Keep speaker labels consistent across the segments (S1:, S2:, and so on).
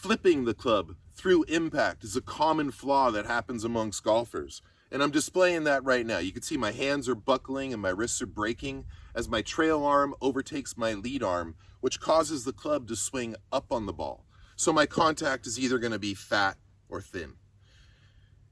S1: Flipping the club through impact is a common flaw that happens amongst golfers. And I'm displaying that right now. You can see my hands are buckling and my wrists are breaking as my trail arm overtakes my lead arm, which causes the club to swing up on the ball. So my contact is either going to be fat or thin.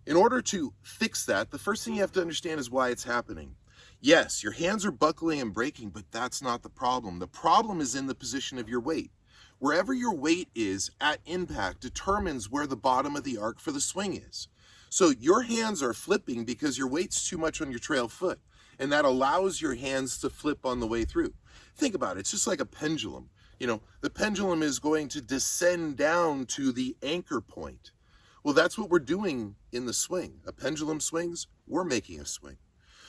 S1: In order to fix that, the first thing you have to understand is why it's happening. Yes, your hands are buckling and breaking, but that's not the problem. The problem is in the position of your weight. Wherever your weight is at impact determines where the bottom of the arc for the swing is. So your hands are flipping because your weight's too much on your trail foot, and that allows your hands to flip on the way through. Think about it, it's just like a pendulum. You know, the pendulum is going to descend down to the anchor point. Well, that's what we're doing in the swing. A pendulum swings, we're making a swing.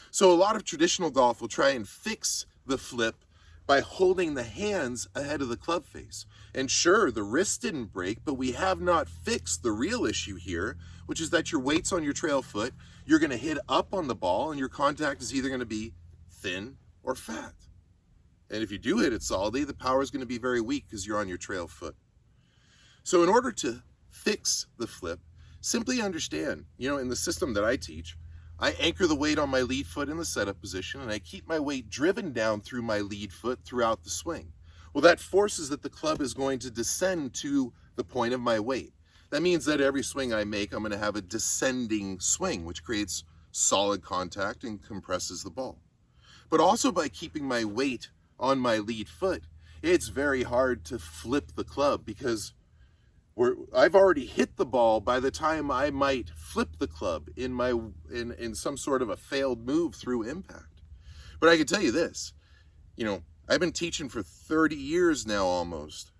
S1: So a lot of traditional golf will try and fix the flip by holding the hands ahead of the club face. And sure, the wrist didn't break, but we have not fixed the real issue here, which is that your weight's on your trail foot, you're gonna hit up on the ball, and your contact is either gonna be thin or fat. And if you do hit it solidly, the power is gonna be very weak because you're on your trail foot. So in order to fix the flip, simply understand, in the system that I teach, I anchor the weight on my lead foot in the setup position, and I keep my weight driven down through my lead foot throughout the swing. Well, that forces that the club is going to descend to the point of my weight. That means that every swing I make, I'm going to have a descending swing, which creates solid contact and compresses the ball. But also by keeping my weight on my lead foot, it's very hard to flip the club because I've already hit the ball by the time I might flip the club in some sort of a failed move through impact. But I can tell you this, I've been teaching for 30 years now almost.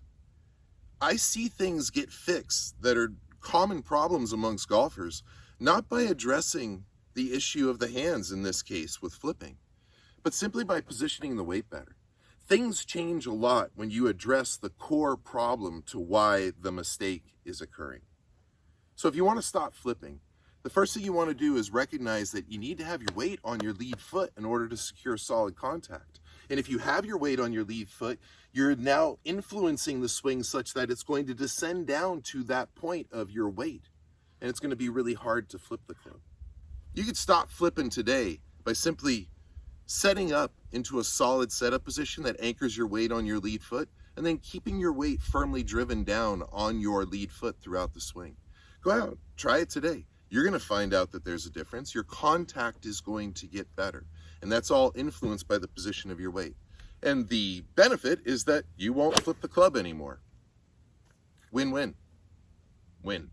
S1: I see things get fixed that are common problems amongst golfers, not by addressing the issue of the hands in this case with flipping, but simply by positioning the weight better. Things change a lot when you address the core problem to why the mistake is occurring. So if you want to stop flipping, the first thing you want to do is recognize that you need to have your weight on your lead foot in order to secure solid contact. And if you have your weight on your lead foot, you're now influencing the swing such that it's going to descend down to that point of your weight. And it's going to be really hard to flip the club. You could stop flipping today by simply setting up into a solid setup position that anchors your weight on your lead foot, and then keeping your weight firmly driven down on your lead foot throughout the swing. Go out, try it today. You're going to find out that there's a difference. Your contact is going to get better, and that's all influenced by the position of your weight. And the benefit is that you won't flip the club anymore. Win-win. Win.